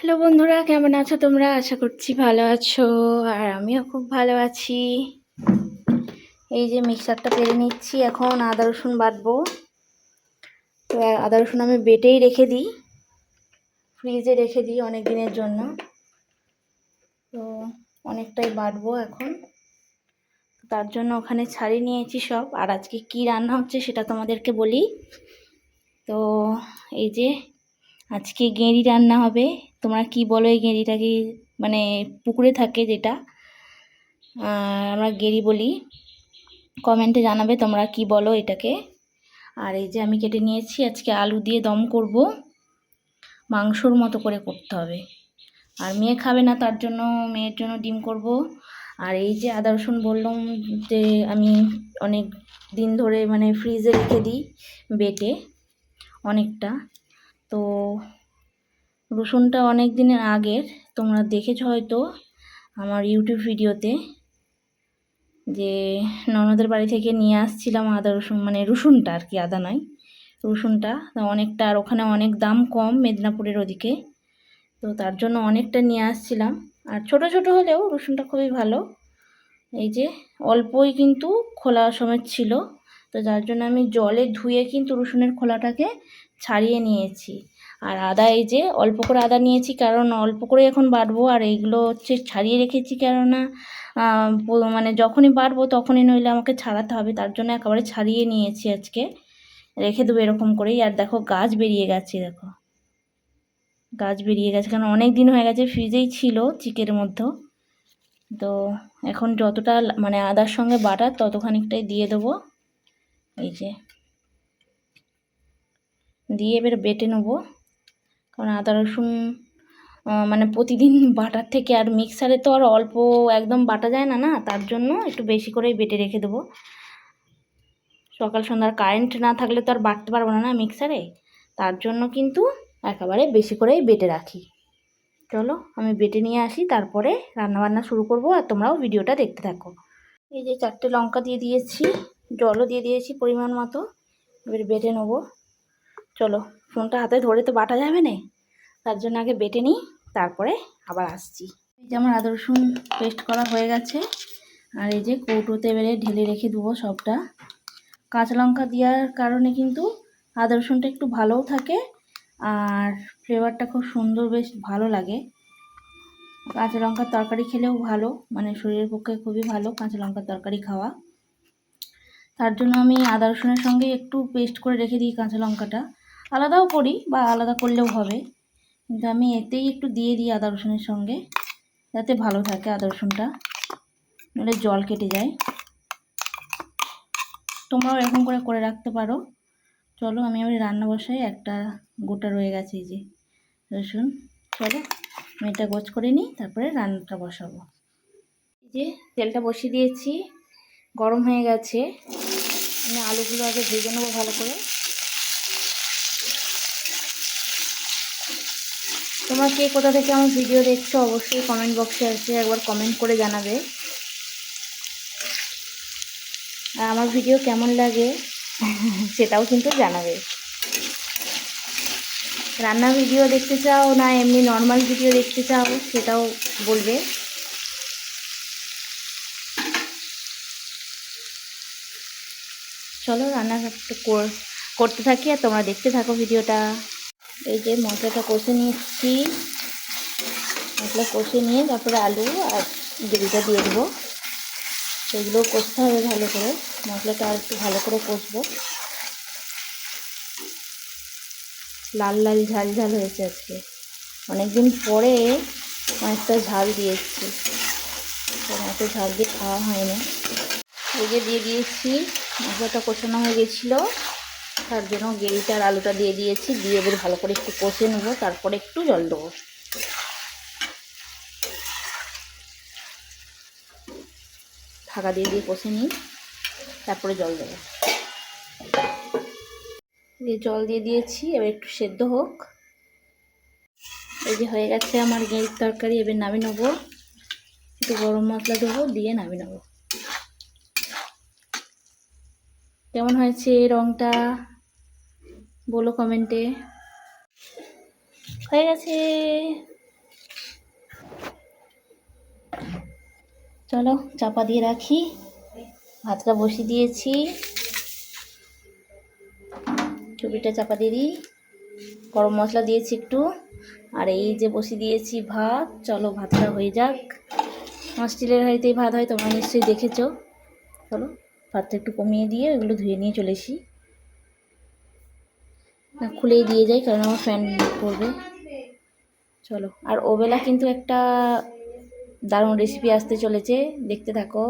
Hello বন্ধুরা, কেমন আছো তোমরা? আশা করছি ভালো আছো। আর আমিও খুব ভালো আছি। এই যে মিক্সারটা পেরে নিচ্ছি, এখন আদা রসুন বাটবো। তো আদা রসুন আমি বেটেই রেখে দিই, ফ্রিজে রেখে দিই অনেক দিনের জন্য। তো অনেকটাই বাটবো এখন, তার জন্য ওখানে ছাড়িয়ে নিয়েছি সব। আর আজকে কি রান্না হচ্ছে সেটা তোমাদেরকে বলি। তো এই যে আজকে গেঁড়ি রান্না হবে। তোমরা কি বলো এই গেঁড়িটাকে? মানে পুকুরে থাকে যেটা, আমরা গেঁড়ি বলি। কমেন্টে জানাবে তোমরা কি বলো এটাকে। আর এই যে আমি কেটে নিয়েছি, আজকে আলু দিয়ে দম করব, মাংসর মতো করে করতে হবে। আর মেয়ে খাবে না, তার জন্য মেয়ের জন্য ডিম করব। আর এই যে আদা রসুন বললাম যে আমি অনেক দিন ধরে মানে ফ্রিজে রেখে দিই বেটে অনেকটা। তো রসুনটা অনেক দিনের আগের, তোমরা দেখেছো হয়তো আমার ইউটিউব ভিডিওতে, যে ননদের বাড়ি থেকে নিয়ে আসছিলাম আদা রসুন, মানে রসুনটা আর কি, আদা নয়, রসুনটা অনেকটা। আর ওখানে অনেক দাম কম মেদিনীপুরের ওদিকে, তো তার জন্য অনেকটা নিয়ে আসছিলাম। আর ছোট ছোট হলেও রসুনটা খুবই ভালো। এই যে অল্পই কিন্তু খোলা সমেত ছিল, তো যার জন্য আমি জলে ধুয়ে কিন্তু রসুনের খোলাটাকে ছাড়িয়ে নিয়েছি। আর আদা এই যে অল্প করে আদা নিয়েছি, কারণ অল্প করে এখন বাটবো। আর এইগুলো হচ্ছে ছাড়িয়ে রেখেছি, কেননা মানে যখনই বাটবো তখনই নইলে আমাকে ছাড়াতে হবে, তার জন্য একেবারে ছাড়িয়ে নিয়েছি আজকে, রেখে দেবো এরকম করেই। আর দেখো গাছ বেরিয়ে গেছে, দেখো গাছ বেরিয়ে গেছে, কারণ অনেক দিন হয়ে গেছে ফ্রিজেই ছিল চিকের মধ্যে। তো এখন যতটা মানে আদার সঙ্গে বাটার ততখানিকটাই দিয়ে দেবো। এই যে দিয়ে এবার বেটে নেবো, কারণ আদা রসুন মানে প্রতিদিন বাটার থেকে আর মিক্সারে তো আর অল্প একদম বাটা যায় না, না, তার জন্য একটু বেশি করেই বেটে রেখে দেবো। সকাল সন্ধ্যার কারেন্ট না থাকলে তো আর বাটতে পারবো না না মিক্সারে, তার জন্য কিন্তু একেবারে বেশি করেই বেটে রাখি। চলো আমি বেটে নিয়ে আসি, তারপরে রান্নাবান্না শুরু করব, আর তোমরাও ভিডিওটা দেখতে থাকো। এই যে 4টে লঙ্কা দিয়ে দিয়েছি, জলও দিয়ে দিয়েছি পরিমাণ মতো, এবার বেটে নেবো। চলো, ফোনটা হাতে ধরে তো বাটা যাবে না, তার জন্য আগে বেটে নিই, তারপরে আবার আসছি। এই যে আমার আদা রসুন পেস্ট করা হয়ে গেছে। আর এই যে কৌটোতে এবারে ঢেলে রেখে দেবো সবটা। কাঁচা লঙ্কা দেওয়ার কারণে কিন্তু আদা রসুনটা একটু ভালোও থাকে, আর ফ্লেভারটা খুব সুন্দর, বেশ ভালো লাগে। কাঁচা লঙ্কার তরকারি খেলেও ভালো, মানে শরীরের পক্ষে খুবই ভালো কাঁচা লঙ্কার তরকারি খাওয়া। তার জন্য আমি আদা রসুনের সঙ্গে একটু পেস্ট করে রেখে দিই কাঁচা লঙ্কাটা। আলাদাও করি বা আলাদা করলেও হবে, কিন্তু আমি এতেই একটু দিয়ে দিই আদা রসুনের সঙ্গে, যাতে ভালো থাকে আদা রসুনটা, নাহলে জল কেটে যায়। তোমরাও এরকম করে করে রাখতে পারো। চলো আমি আবার রান্না বসাই, একটা গোটা রয়ে গেছে এই যে রসুন। চলো আমি এটা গোছ করে নিই, তারপরে রান্নাটা বসাবো। এই যে তেলটা বসিয়ে দিয়েছি, গরম হয়ে গেছে। আমি আলুগুলো আগে ভেজে নেবো ভালো করে। তোমরা কে কোথা থেকে আমার ভিডিও দেখছো অবশ্যই কমেন্ট বক্সে এসে একবার কমেন্ট করে জানাবে। আর আমার ভিডিও কেমন লাগে সেটাও কিন্তু জানাবে। রান্নার ভিডিও দেখতে চাও না এমনি নর্মাল ভিডিও দেখতে চাও সেটাও বলবে। চলো রান্না করতে থাকি আর তোমরা দেখতে থাকো ভিডিওটা। এই যে মশলাটা কষে নিচ্ছি, মশলা কষে নিয়ে তারপরে আলু আর গ্রেভিটা দিয়ে দেবো। সেগুলো কষতে হবে ভালো করে, মশলাটা আর একটু ভালো করে কষবো। লাল লাল ঝাল ঝাল হয়েছে আজকে, অনেকদিন পরে অনেকটা ঝাল দিয়েছি, এত ঝাল দিয়ে খাওয়া হয়নি। এই যে দিয়ে দিয়েছি, মশলাটা কষানো হয়ে গেছিলো, তার জন্য গ্রেভিটা আর আলুটা দিয়ে দিয়েছি, দিয়ে এবার ভালো করে একটু কষে নেবো, তারপরে একটু জল দেবো। ঢাকা দিয়ে দিয়ে কষে নিই, তারপরে জল দেবো। দিয়ে জল দিয়ে দিয়েছি, এবার একটু সেদ্ধ হোক। এই যে হয়ে গেছে আমার গেঁড়ির তরকারি, এবার নামিয়ে নেবো। একটু গরম মশলা দেবো, দিয়ে নামিয়ে নেবো। কেমন হয়েছে রঙটা বলো কমেন্টে। হয়ে গেছে। চলো চাপা দিয়ে রাখি, ভাতটা বসিয়ে দিয়েছি, চুপিটা চাপা দিয়ে দিই, গরম মশলা দিয়েছি একটু, আর এই যে বসিয়ে দিয়েছি ভাত। চলো ভাতটা হয়ে যাক। আমার স্টিলের হাঁড়িতেই ভাত হয়, তোমরা নিশ্চয়ই দেখেছো। চলো ভাতটা একটু কমিয়ে দিয়ে ওগুলো ধুয়ে নিয়ে চলে এসি, না খুলেই দিয়ে যাই কারণ আমার ফ্যান পড়বে। চলো, আর ওবেলা কিন্তু একটা দারুণ রেসিপি আসতে চলেছে, দেখতে থাকো।